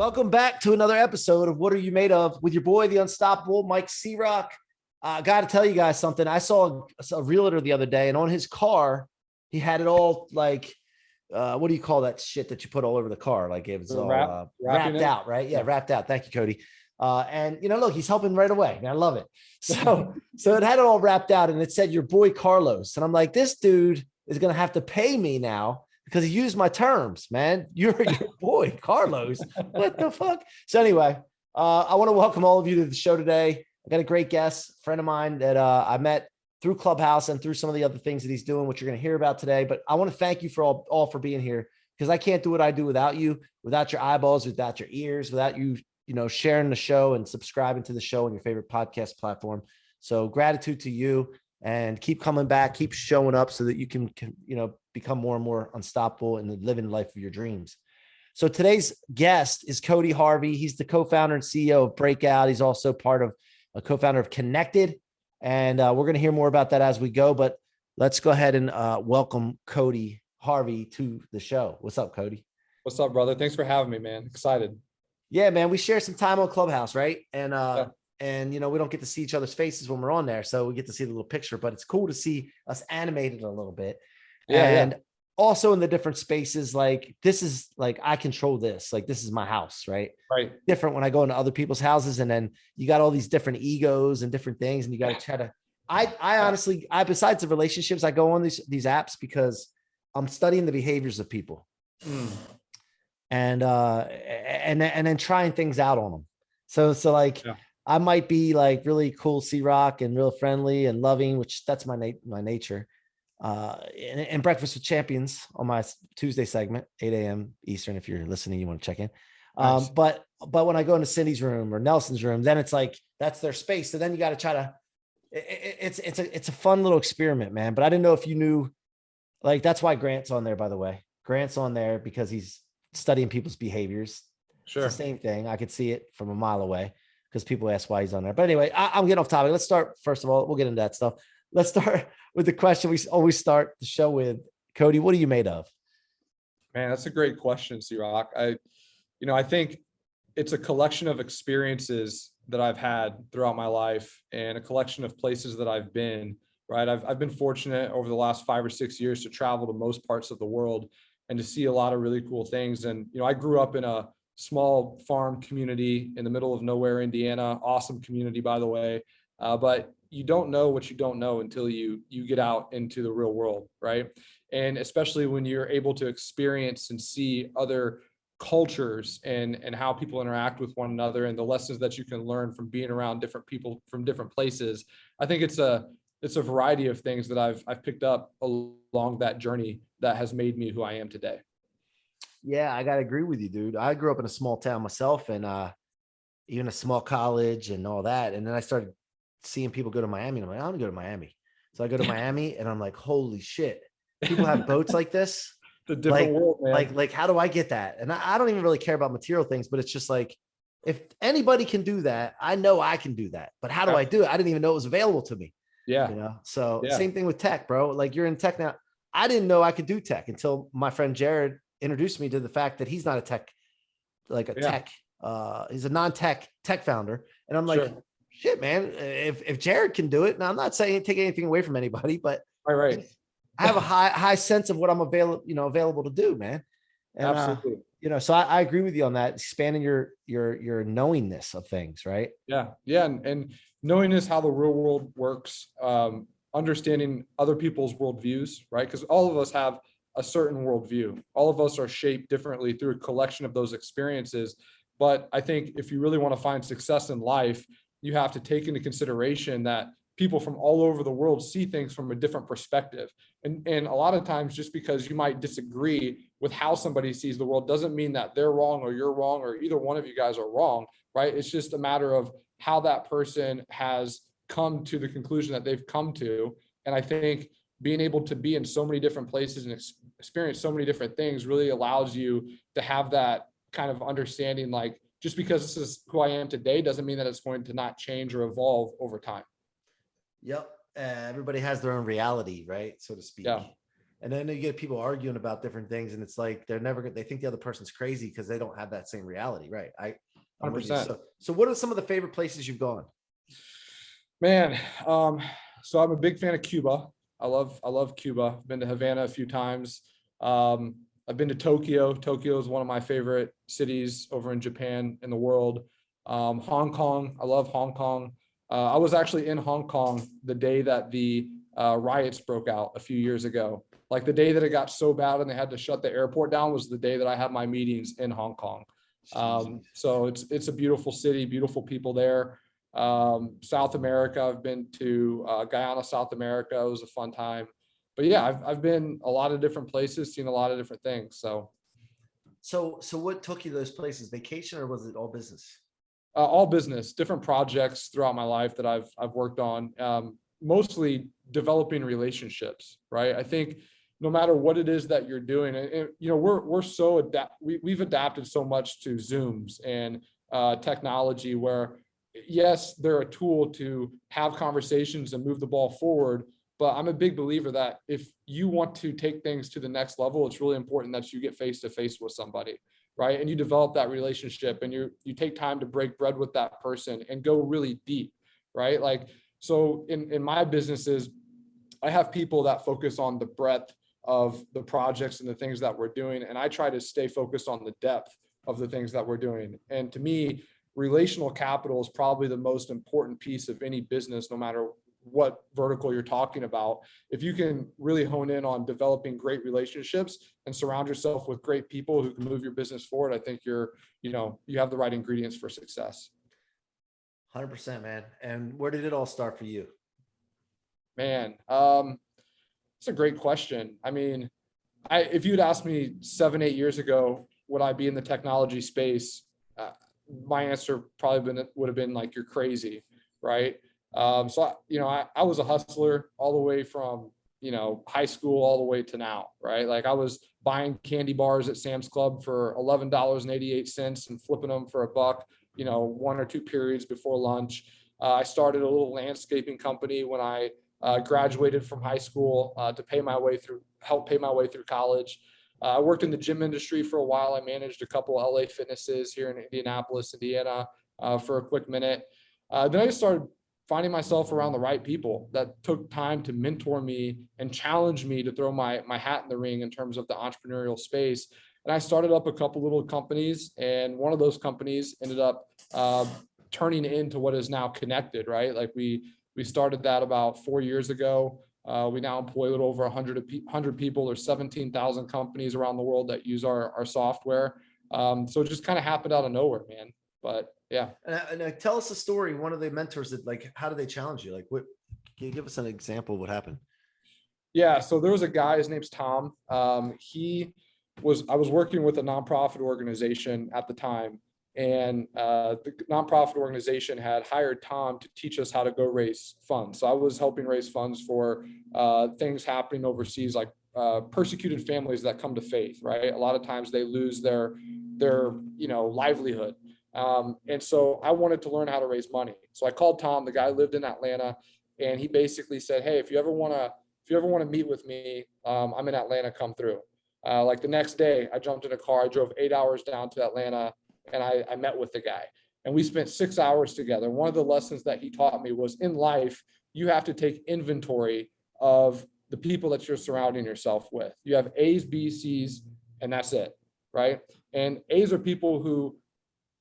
Welcome back to another episode of What Are You Made Of with your boy, the unstoppable Mike C-Roc. Got to tell you guys something. I saw a realtor the other day, and on his car, he had it all like, what do you call that shit that you put all over the car? Like it was all wrapped out, right? Yeah, wrapped out. Thank you, Cody. And look, he's helping right away. Man, I love it. So it had it all wrapped out, and it said your boy Carlos. And I'm like, this dude is gonna have to pay me now because he used my terms, man. You're your boy Carlos. What the fuck? So anyway, I want to welcome all of you to the show today. I got a great guest, friend of mine that I met through Clubhouse and through some of the other things that he's doing, which you're going to hear about today. But I want to thank you for all for being here, because I can't do what I do without you, without your eyeballs, without your ears, without you, sharing the show and subscribing to the show on your favorite podcast platform. So gratitude to you, and keep coming back, keep showing up so that you can become more and more unstoppable and living the life of your dreams. So today's guest is Cody Harvey. He's the co-founder and CEO of Breakout. He's also a co-founder of Kennected. And we're going to hear more about that as we go, but let's go ahead and welcome Cody Harvey to the show. What's up, Cody? What's up, brother? Thanks for having me, man. Excited. Yeah, man. We share some time on Clubhouse, right? And we don't get to see each other's faces when we're on there, so we get to see the little picture, but it's cool to see us animated a little bit. And also in the different spaces, like this is like, I control this, like this is my house, right? Right. Different when I go into other people's houses, and then you got all these different egos and different things, and you got to try to, I honestly, besides the relationships, I go on these apps because I'm studying the behaviors of people and then trying things out on them. So like, I might be like really cool C-Roc and real friendly and loving, which that's my nature. And Breakfast with Champions on my Tuesday segment, 8 a.m. Eastern. If you're listening, you want to check in. Nice. But when I go into Cindy's room or Nelson's room, then it's like, that's their space. So then you got to try to, it's a fun little experiment, man. But I didn't know if you knew, like, that's why Grant's on there, by the way. Grant's on there because he's studying people's behaviors. Sure. It's the same thing. I could see it from a mile away because people ask why he's on there. But anyway, I'm getting off topic. Let's start. First of all, we'll get into that stuff. Let's start with the question we always start the show with. Cody, what are you made of? Man, that's a great question, C-Roc. I think it's a collection of experiences that I've had throughout my life and a collection of places that I've been, right? I've been fortunate over the last 5 or 6 years to travel to most parts of the world and to see a lot of really cool things. And, I grew up in a small farm community in the middle of nowhere, Indiana. Awesome community, by the way. But you don't know what you don't know until you get out into the real world, right? And especially when you're able to experience and see other cultures and how people interact with one another and the lessons that you can learn from being around different people from different places. I think it's a variety of things that I've picked up along that journey that has made me who I am today. Yeah, I gotta agree with you, dude. I grew up in a small town myself, and even a small college and all that. And then I started seeing people go to Miami, and I'm like, I'm gonna go to Miami. So I go to Miami, and I'm like, holy shit, people have boats like this. The different world, man. Like, how do I get that? And I don't even really care about material things, but it's just like, if anybody can do that, I know I can do that. But how do I do it? I didn't even know it was available to me. Yeah. So same thing with tech, bro. Like, you're in tech now. I didn't know I could do tech until my friend Jared introduced me to the fact that he's not a tech, tech. He's a non-tech tech founder. And I'm like, shit, man, if Jared can do it, now I'm not saying take anything away from anybody, but right. I have a high sense of what I'm available to do, man. And, absolutely. So I agree with you on that, expanding your knowingness of things, right? Yeah. And knowing is how the real world works, understanding other people's worldviews, right? Because all of us have a certain worldview. All of us are shaped differently through a collection of those experiences. But I think if you really want to find success in life, you have to take into consideration that people from all over the world see things from a different perspective. And a lot of times, just because you might disagree with how somebody sees the world doesn't mean that they're wrong or you're wrong or either one of you guys are wrong, right? It's just a matter of how that person has come to the conclusion that they've come to. And I think being able to be in so many different places and experience so many different things really allows you to have that kind of understanding, like, just because this is who I am today doesn't mean that it's going to not change or evolve over time. Yep. Everybody has their own reality, right? So to speak. Yeah. And then you get people arguing about different things, and it's like they're never they think the other person's crazy because they don't have that same reality, right? I'm with you. 100%. So what are some of the favorite places you've gone? Man, so I'm a big fan of Cuba. I love Cuba. I've been to Havana a few times. I've been to Tokyo. Tokyo is one of my favorite cities over in Japan in the world. Hong Kong. I love Hong Kong. I was actually in Hong Kong the day that the riots broke out a few years ago. Like the day that it got so bad and they had to shut the airport down was the day that I had my meetings in Hong Kong. So it's a beautiful city, beautiful people there. South America, I've been to Guyana, South America. It was a fun time. But yeah, I've been a lot of different places, seen a lot of different things. So what took you to those places? Vacation, or was it all business? All business, different projects throughout my life that I've worked on. Mostly developing relationships, right? I think no matter what it is that you're doing, and you know, we're so we've adapted so much to Zooms and technology where yes, they're a tool to have conversations and move the ball forward. But I'm a big believer that if you want to take things to the next level, it's really important that you get face to face with somebody, right? And you develop that relationship and you take time to break bread with that person and go really deep, right? Like, so in my businesses, I have people that focus on the breadth of the projects and the things that we're doing. And I try to stay focused on the depth of the things that we're doing. And to me, relational capital is probably the most important piece of any business, no matter what vertical you're talking about. If you can really hone in on developing great relationships and surround yourself with great people who can move your business forward, I think you have the right ingredients for success. 100%, man. And where did it all start for you? Man, it's a great question. I mean, if you'd asked me 7-8 years ago, would I be in the technology space? My answer probably would have been like, you're crazy, right? So I was a hustler all the way from high school all the way to now, right? Like I was buying candy bars at Sam's Club for $11.88 and flipping them for $1, 1 or 2 periods before lunch. I started a little landscaping company when I graduated from high school to help pay my way through college. I worked in the gym industry for a while. I managed a couple of LA Fitnesses here in Indianapolis, Indiana, for a quick minute. Then I just started finding myself around the right people that took time to mentor me and challenge me to throw my hat in the ring in terms of the entrepreneurial space. And I started up a couple little companies, and one of those companies ended up turning into what is now Kennected, right? Like we started that about 4 years ago. We now employ a little over 100 people. There's 17,000 companies around the world that use our software. So it just kind of happened out of nowhere, man. But yeah. And tell us a story. One of the mentors that, like, how did they challenge you? Like, what, can you give us an example of what happened? Yeah. So there was a guy, his name's Tom. I was working with a nonprofit organization at the time, and the nonprofit organization had hired Tom to teach us how to go raise funds. So I was helping raise funds for things happening overseas, like persecuted families that come to faith, right? A lot of times they lose their livelihood. And so I wanted to learn how to raise money. So I called Tom. The guy lived in Atlanta, and he basically said, "Hey, if you ever want to meet with me, I'm in Atlanta, come through." Like the next day, I jumped in a car, I drove 8 hours down to Atlanta, and I met with the guy, and we spent 6 hours together. One of the lessons that he taught me was, in life, you have to take inventory of the people that you're surrounding yourself with. You have A's, B's, C's, and that's it, right? And A's are people who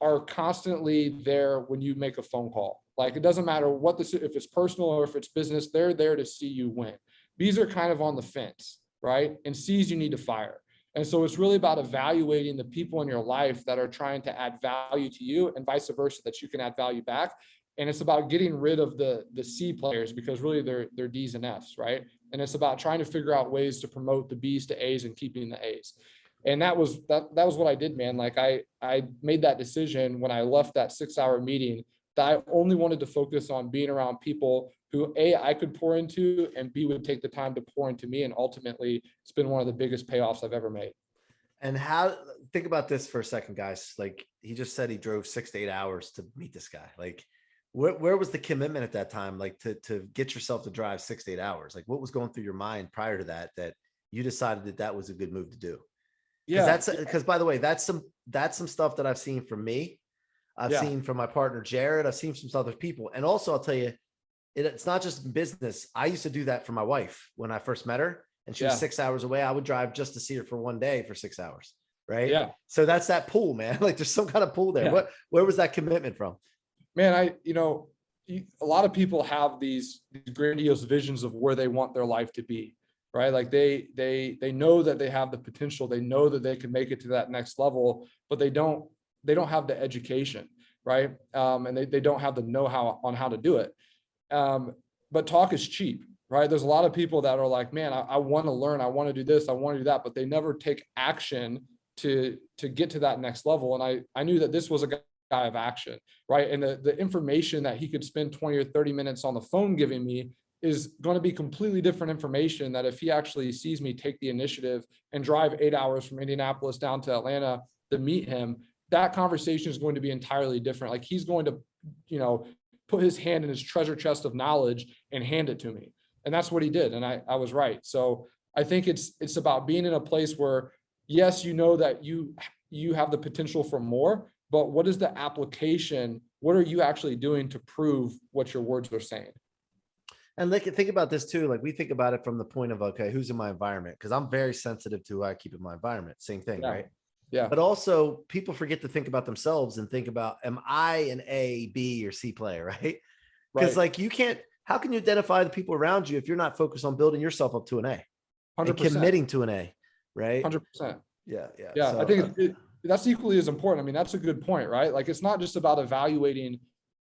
are constantly there when you make a phone call. Like, it doesn't matter if it's personal or if it's business, they're there to see you win. B's are kind of on the fence, right? And C's you need to fire. And so it's really about evaluating the people in your life that are trying to add value to you, and vice versa, that you can add value back. And it's about getting rid of the C players, because really they're D's and F's, right? And it's about trying to figure out ways to promote the B's to A's and keeping the A's. And that was what I did, man. Like I made that decision when I left that 6-hour meeting, that I only wanted to focus on being around people who A, I could pour into, and B, would take the time to pour into me. And ultimately, it's been one of the biggest payoffs I've ever made. And think about this for a second, guys. Like, he just said he drove 6 to 8 hours to meet this guy. Like, where was the commitment at that time? Like, to get yourself to drive 6 to 8 hours? Like, what was going through your mind prior to that you decided that that was a good move to do. Yeah. Because by the way, that's some stuff that I've seen from me. I've seen from my partner, Jared. I've seen from some other people. And also I'll tell you, it's not just business. I used to do that for my wife when I first met her, and she was 6 hours away. I would drive just to see her for one day for 6 hours. Right. Yeah. So that's that pull, man. Like there's some kind of pull there. Yeah. Where was that commitment from? Man, a lot of people have these grandiose visions of where they want their life to be, right? Like they know that they have the potential. They know that they can make it to that next level, but they don't have the education, right? And they don't have the know-how on how to do it. But talk is cheap, right? There's a lot of people that are like, man, I want to learn. I want to do this. I want to do that, but they never take action to get to that next level. And I knew that this was a guy of action, right? And the information that he could spend 20 or 30 minutes on the phone giving me is going to be completely different information that if he actually sees me take the initiative and drive 8 hours from Indianapolis down to Atlanta to meet him, that conversation is going to be entirely different. Like he's going to, put his hand in his treasure chest of knowledge and hand it to me. And that's what he did. And I was right. So I think it's about being in a place where, yes, you know that you have the potential for more, but what is the application? What are you actually doing to prove what your words are saying? And think about this too. Like we think about it from the point of, okay, who's in my environment? Because I'm very sensitive to who I keep in my environment. Same thing, right? Yeah. But also people forget to think about themselves and think about, am I an A, B, or C player, right? Because like how can you identify the people around you if you're not focused on building yourself up to an A 100%. and committing to an A, right? 100%. Yeah. So, I think that's equally as important. I mean, that's a good point, right? Like it's not just about evaluating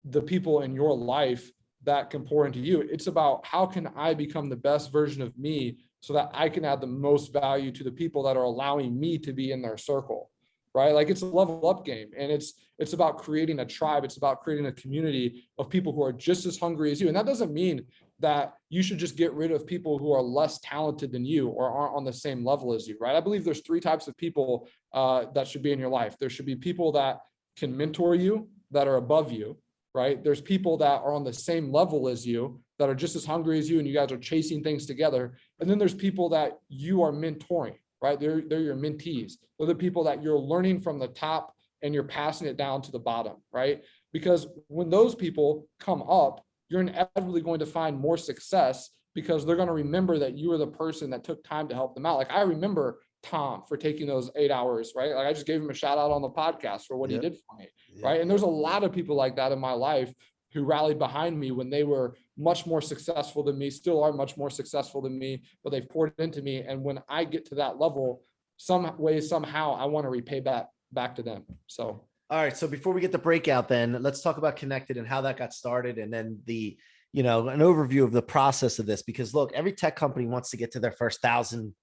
the people in your life that can pour into you. It's about how can I become the best version of me so that I can add the most value to the people that are allowing me to be in their circle, right? Like it's a level up game, and it's about creating a tribe. It's about creating a community of people who are just as hungry as you. And that doesn't mean that you should just get rid of people who are less talented than you or aren't on the same level as you, right? I believe there's 3 types of people that should be in your life. There should be people that can mentor you, that are above you, right? There's people that are on the same level as you, that are just as hungry as you, and you guys are chasing things together. And then there's people that you are mentoring, right? They're your mentees. They're the people that you're learning from the top and you're passing it down to the bottom, right? Because when those people come up, you're inevitably going to find more success because they're going to remember that you were the person that took time to help them out. Like I remember Tom for taking those 8 hours, right? Like I just gave him a shout out on the podcast for what he did for me, right? And there's a lot of people like that in my life who rallied behind me when they were much more successful than me, still are much more successful than me, but they've poured into me. And when I get to that level, some way, somehow, I want to repay back to them. So. All right. So before we get the breakout, then let's talk about Kennected and how that got started. And then an overview of the process of this, because look, every tech company wants to get to their first 1,000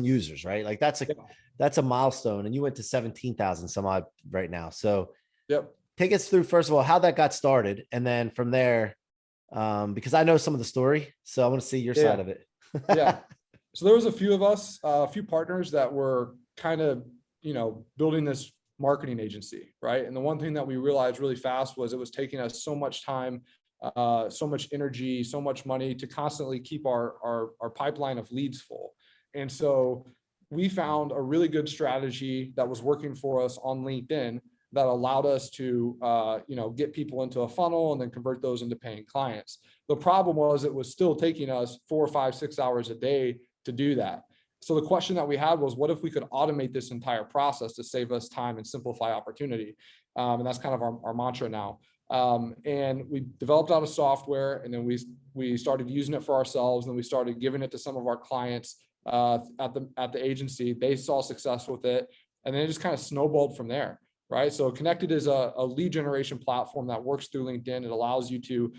users, right? Like that's a milestone. And you went to 17,000 some odd right now. So take us through, first of all, how that got started. And then from there, because I know some of the story, so I want to see your side of it. So there was a few of us, a few partners that were kind of, building this marketing agency, right? And the one thing that we realized really fast was it was taking us so much time, so much energy, so much money to constantly keep our pipeline of leads full. And so we found a really good strategy that was working for us on LinkedIn that allowed us to, get people into a funnel and then convert those into paying clients. The problem was it was still taking us 4, 5, 6 hours a day to do that. So the question that we had was, what if we could automate this entire process to save us time and simplify opportunity? And that's kind of our mantra now. And we developed out a software, and then we started using it for ourselves, and then we started giving it to some of our clients at the agency. They saw success with it, and then it just kind of snowballed from there, right? So Kennected is a lead generation platform that works through LinkedIn. It allows you to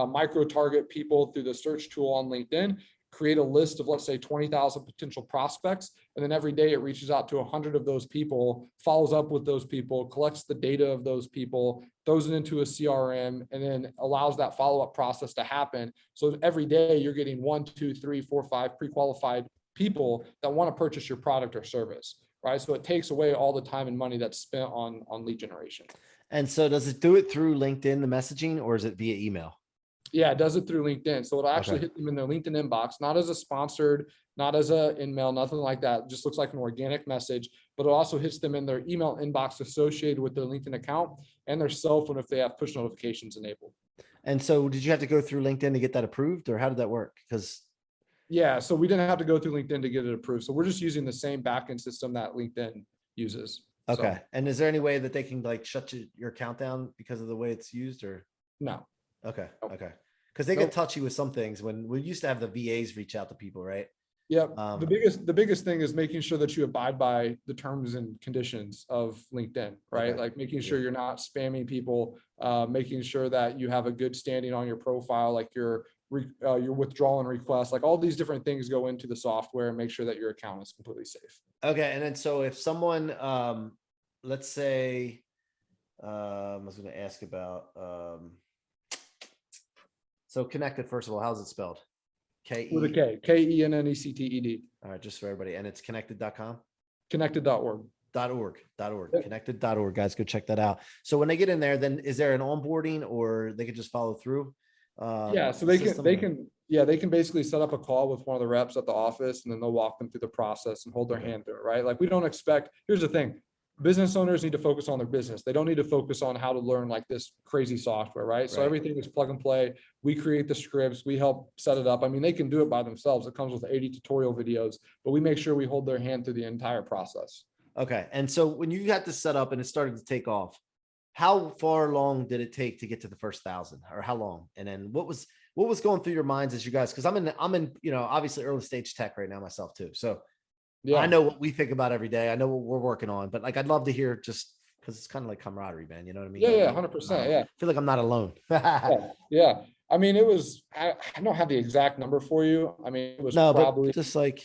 micro target people through the search tool on LinkedIn, create a list of, let's say, 20,000 potential prospects. And then every day it reaches out to 100 of those people, follows up with those people, collects the data of those people, throws it into a CRM, and then allows that follow-up process to happen. So every day you're getting 1, 2, 3, 4, 5 pre-qualified people that want to purchase your product or service, right? So it takes away all the time and money that's spent on lead generation. And so does it do it through LinkedIn, the messaging, or is it via email? Yeah, it does it through LinkedIn. So it'll actually Okay. hit them in their LinkedIn inbox, not as a sponsored, not as a in-mail, nothing like that. It just looks like an organic message, but it also hits them in their email inbox associated with their LinkedIn account and their cell phone if they have push notifications enabled. And so did you have to go through LinkedIn to get that approved, or how did that work? Because Yeah, so we didn't have to go through LinkedIn to get it approved. So we're just using the same backend system that LinkedIn uses. okay. So And is there any way that they can like shut your account down because of the way it's used, or? no. Okay. Nope. Okay. Because they get Nope. touchy with some things when we used to have the VAs reach out to people, right? Yep. Um, The biggest thing is making sure that you abide by the terms and conditions of LinkedIn, right? Okay. Like making sure Yeah. you're not spamming people, making sure that you have a good standing on your profile, like your withdrawal requests, like all these different things go into the software and make sure that your account is completely safe. Okay. And then so if someone, let's say, I was going to ask about, so Connected, first of all, how's it spelled? With a K-E. K, Kennected, All right. Just for everybody. And it's connected.com. connected.org. .org. Yep. Connected.org, guys, go check that out. So when they get in there, then is there an onboarding, or they could just follow through? Yeah, so The they system, can basically set up a call with one of the reps at the office, and then they'll walk them through the process and hold their Okay. hand through it, right? Like we don't expect, here's the thing, business owners need to focus on their business. They don't need to focus on how to learn like this crazy software, right? So Right. everything is plug and play. We create the scripts, we help set it up. I mean, they can do it by themselves. It comes with 80 tutorial videos, but we make sure we hold their hand through the entire process. Okay. And so when you got this set up and it started to take off, how far long did it take to get to the first 1,000, or how long? And then what was going through your minds as you guys, because I'm in, obviously early stage tech right now myself too. So Yeah. I know what we think about every day. I know what we're working on, but like, I'd love to hear, just because it's kind of like camaraderie, man. You know what I mean? Yeah, Like, 100%. Yeah. I feel like I'm not alone. Yeah. I mean, I don't have the exact number for you. I mean, it was No, but probably, just like,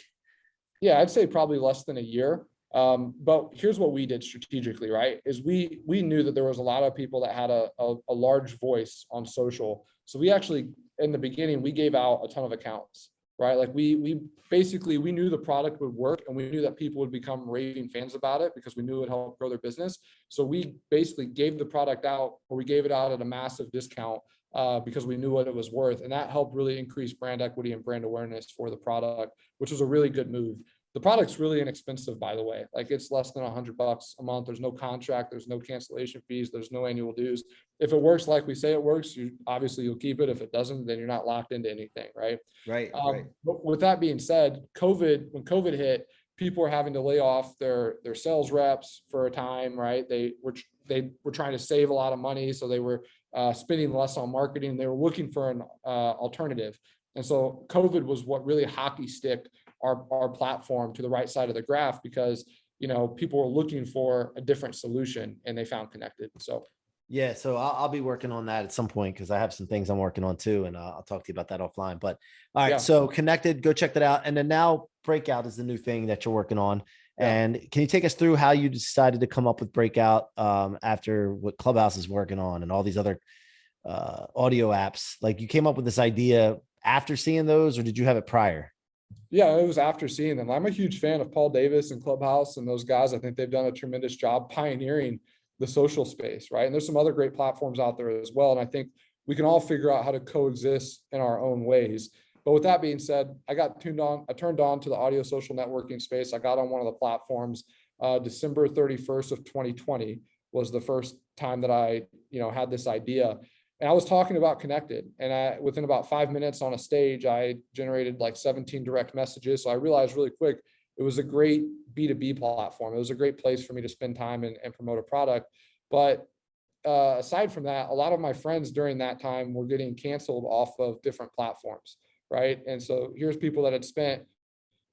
yeah, I'd say probably less than a year. But here's what we did strategically, right? Is we knew that there was a lot of people that had a large voice on social. So we actually, in the beginning, we gave out a ton of accounts, right? Like we basically, we knew the product would work, and we knew that people would become raving fans about it because we knew it would help grow their business. So we basically gave the product out, or we gave it out at a massive discount because we knew what it was worth. And that helped really increase brand equity and brand awareness for the product, which was a really good move. The product's really inexpensive, by the way. Like it's less than $100 a month. There's no contract. There's no cancellation fees. There's no annual dues. If it works like we say it works, you'll keep it. If it doesn't, then you're not locked into anything, right? right. But with that being said, when COVID hit, people were having to lay off their sales reps for a time, right? They were trying to save a lot of money, so they were spending less on marketing. They were looking for an alternative. And so COVID was what really hockey sticked our platform to the right side of the graph, because people were looking for a different solution, and they found Connected. So Yeah, so I'll be working on that at some point, because I have some things I'm working on too, and I'll talk to you about that offline. But all right, Yeah. so Connected, go check that out. And then now Breakout is the new thing that you're working on. Yeah. And can you take us through how you decided to come up with Breakout after what Clubhouse is working on and all these other audio apps? Like, you came up with this idea after seeing those, or did you have it prior? Yeah, it was after seeing them. I'm a huge fan of Paul Davis and Clubhouse and those guys. I think they've done a tremendous job pioneering the social space, right? And there's some other great platforms out there as well. And I think we can all figure out how to coexist in our own ways. But with that being said, I turned on to the audio social networking space. I got on one of the platforms, December 31st of 2020 was the first time that I, had this idea. And I was talking about Connected, and within about 5 minutes on a stage, I generated like 17 direct messages. So I realized really quick, it was a great B2B platform. It was a great place for me to spend time and promote a product. But aside from that, a lot of my friends during that time were getting canceled off of different platforms, right? And so here's people that had spent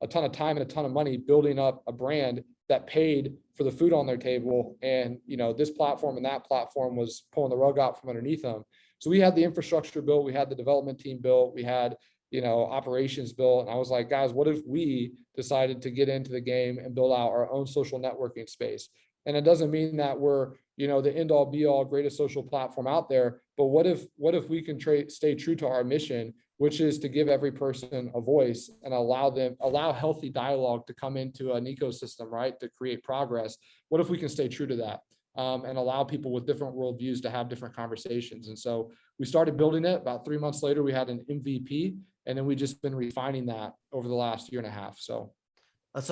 a ton of time and a ton of money building up a brand that paid for the food on their table. And, this platform and that platform was pulling the rug out from underneath them. So we had the infrastructure built, we had the development team built, we had, operations built. And I was like, guys, what if we decided to get into the game and build out our own social networking space? And it doesn't mean that we're, the end all be all greatest social platform out there. But what if we can stay true to our mission, which is to give every person a voice and allow healthy dialogue to come into an ecosystem, right? To create progress. What if we can stay true to that? and allow people with different worldviews to have different conversations. And so we started building it. About 3 months later, we had an MVP, and then we just been refining that over the last year and a half. So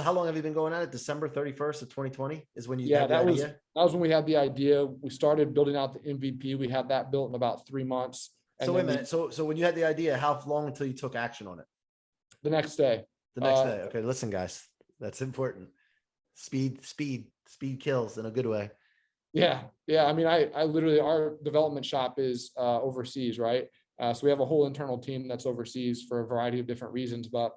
how long have you been going at it? December 31st of 2020 is when you Yeah, had the idea? that was when we had the idea. We started building out the MVP. We had that built in about 3 months. And So wait a then minute. So when you had the idea, how long until you took action on it? the next day. The next day. Okay, listen, guys, that's important. Speed kills in a good way. Yeah. I mean, I literally, our development shop is overseas, right? So we have a whole internal team that's overseas for a variety of different reasons. But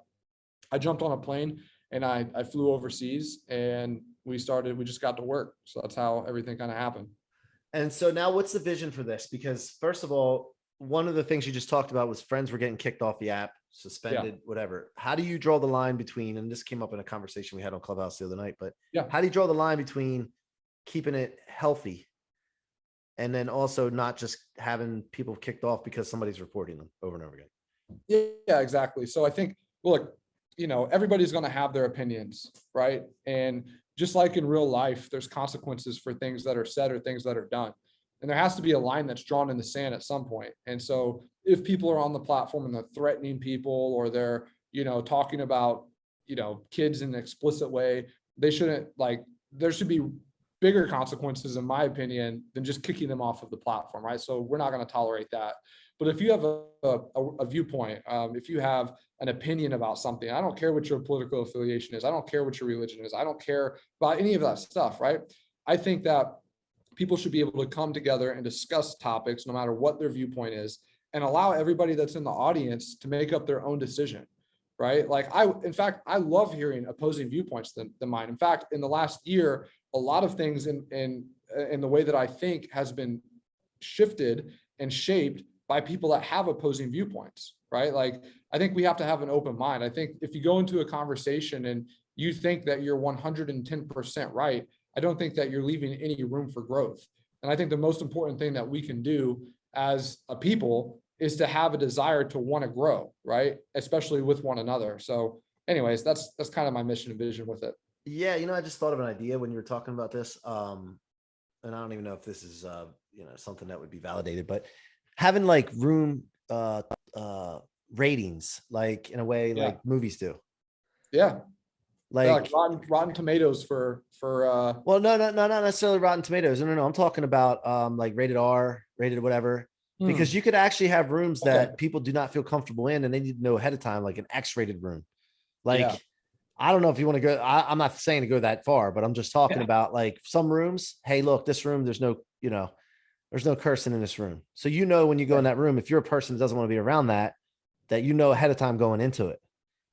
I jumped on a plane and I flew overseas, and we just got to work. So that's how everything kind of happened. And so now what's the vision for this? Because first of all, one of the things you just talked about was friends were getting kicked off the app, suspended, whatever. How do you draw the line between, and this came up in a conversation we had on Clubhouse the other night, but how do you draw the line between keeping it healthy and then also not just having people kicked off because somebody's reporting them over and over again? Yeah, exactly. So I think, look, everybody's going to have their opinions, right? And just like in real life, there's consequences for things that are said or things that are done. And there has to be a line that's drawn in the sand at some point. And so if people are on the platform and they're threatening people, or they're, talking about, kids in an explicit way, they shouldn't, there should be bigger consequences, in my opinion, than just kicking them off of the platform, right? So we're not going to tolerate that. But if you have a viewpoint, if you have an opinion about something, I don't care what your political affiliation is. I don't care what your religion is. I don't care about any of that stuff, right? I think that people should be able to come together and discuss topics, no matter what their viewpoint is, and allow everybody that's in the audience to make up their own decision, right? In fact, I love hearing opposing viewpoints than mine. In fact, in the last year, a lot of things in the way that I think has been shifted and shaped by people that have opposing viewpoints, right? I think we have to have an open mind. I think if you go into a conversation and you think that you're 110% right, I don't think that you're leaving any room for growth. And I think the most important thing that we can do as a people is to have a desire to want to grow, right? Especially with one another. So anyways, that's kind of my mission and vision with it. Yeah. I just thought of an idea when you were talking about this. And I don't even know if this is, something that would be validated, but having room, ratings, in a way, like movies do. Yeah. Like Rotten Tomatoes for well, no, not necessarily Rotten Tomatoes. No. I'm talking about rated R, rated whatever, because you could actually have rooms that people do not feel comfortable in, and they need to know ahead of time, like an X-rated room. I don't know if you want to go. I'm not saying to go that far, but I'm just talking about some rooms. Hey, look, this room, there's no cursing in this room. So when you go in that room, if you're a person that doesn't want to be around that ahead of time going into it.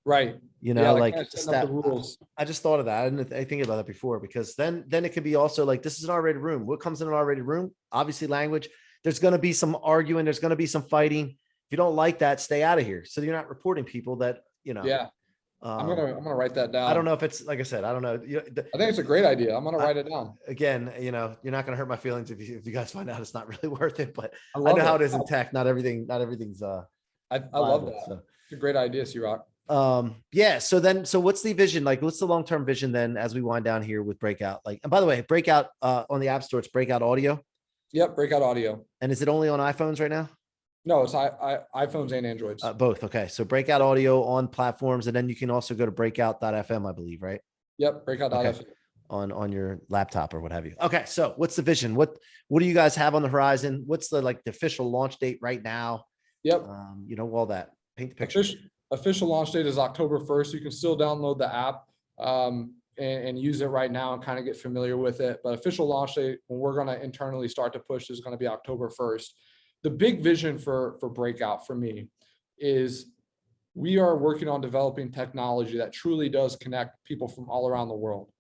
Right. The rules. I just thought of that. I didn't think about that before, because then it could be also this is an R-rated room. What comes in an R-rated room? Obviously language. There's going to be some arguing. There's going to be some fighting. If you don't like that, stay out of here. So you're not reporting people that, Yeah. I'm gonna write that down. I don't know if it's, like I said, I don't know. I think it's a great idea. I'm gonna write it down. Again, you're not gonna hurt my feelings if you guys find out it's not really worth it. But I know how it is in tech. Not everything's. I love that. So. It's a great idea, C-Roc. So what's the vision? What's the long-term vision then as we wind down here with Breakout? And by the way, Breakout on the App Store, it's Breakout Audio. Yep, Breakout Audio. And is it only on iPhones right now? No, it's iPhones and Androids. Both. Okay. So Breakout Audio on platforms, and then you can also go to breakout.fm, I believe, right? Yep. Breakout.fm. Okay. On your laptop or what have you. Okay. So what's the vision? What do you guys have on the horizon? What's the official launch date right now? Yep. All that. Paint the picture. Official launch date is October 1st. You can still download the app and use it right now and kind of get familiar with it. But official launch date, when we're going to internally start to push, is going to be October 1st. The big vision for Breakout for me is we are working on developing technology that truly does connect people from all around the world,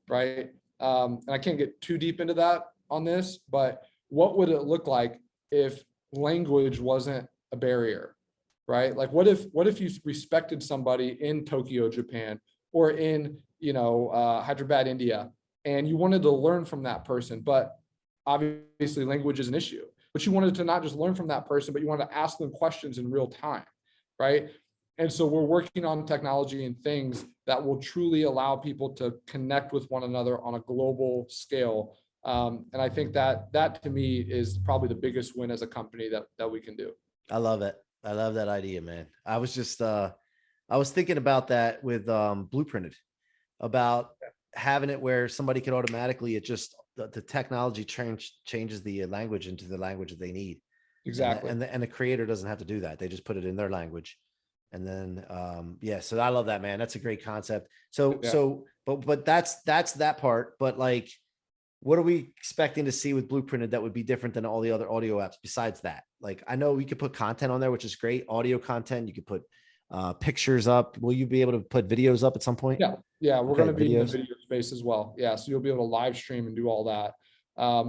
right? And I can't get too deep into that on this, but what would it look like if language wasn't a barrier, right? What if you respected somebody in Tokyo, Japan, or in Hyderabad, India, and you wanted to learn from that person, but obviously language is an issue. But you wanted to not just learn from that person, but you wanted to ask them questions in real time, right? And so we're working on technology and things that will truly allow people to connect with one another on a global scale And I think that to me is probably the biggest win as a company that we can do. I love it. I love that idea, man. I was just, I was thinking about that with Blueprinted, about having it where somebody could automatically, it just, the technology changes the language into the language that they need. Exactly. And the creator doesn't have to do that. They just put it in their language. And then, yeah, so I love that, man. That's a great concept. So, but that's that part. But like, what are we expecting to see with Blueprinted that would be different than all the other audio apps besides that? Like, I know we could put content on there, which is great. Audio content. You could put pictures up. Will you be able to put videos up at some point? Yeah. We're going to be in the videos. video space as well. Yeah. So you'll be able to live stream and do all that.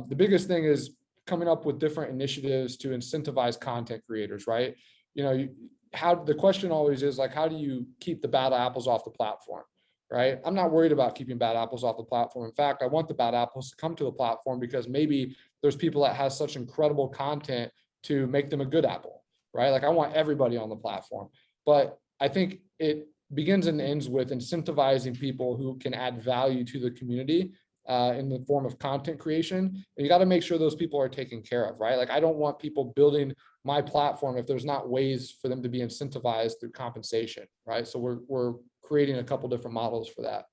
The biggest thing is coming up with different initiatives to incentivize content creators, right? You know, how the question always is like, how do you keep the bad apples off the platform? Right. I'm not worried about keeping bad apples off the platform. In fact, I want the bad apples to come to the platform because maybe there's people that has such incredible content to make them a good apple, right? Like I want everybody on the platform, but I think it begins and ends with incentivizing people who can add value to the community in the form of content creation. And you got to make sure those people are taken care of, right? Like I don't want people building my platform if there's not ways for them to be incentivized through compensation, right? So we're creating a couple different models for that.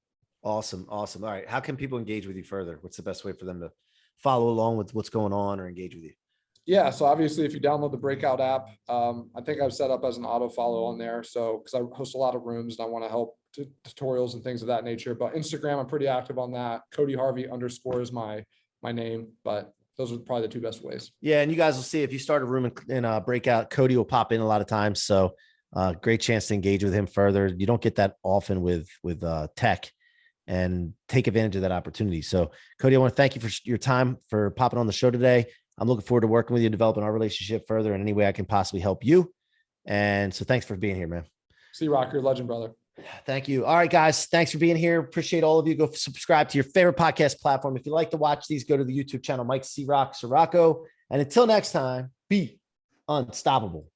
Awesome. All right. How can people engage with you further? What's the best way for them to follow along with what's going on or engage with you? Yeah. So obviously if you download the Breakout app, I think I've set up as an auto follow on there. So, cause I host a lot of rooms and I want to help tutorials and things of that nature, but Instagram, I'm pretty active on that. Cody Harvey _ is my name, but those are probably the two best ways. Yeah. And you guys will see if you start a room in Breakout, Cody will pop in a lot of times. So great chance to engage with him further. You don't get that often with tech, and take advantage of that opportunity. So Cody, I want to thank you for your time, for popping on the show today. I'm looking forward to working with you and developing our relationship further in any way I can possibly help you. And so thanks for being here, man. C-Roc, you're a legend, brother. Thank you. All right, guys. Thanks for being here. Appreciate all of you. Go subscribe to your favorite podcast platform. If you like to watch these, go to the YouTube channel, Mike C-Roc, Ciorrocco. And until next time, be unstoppable.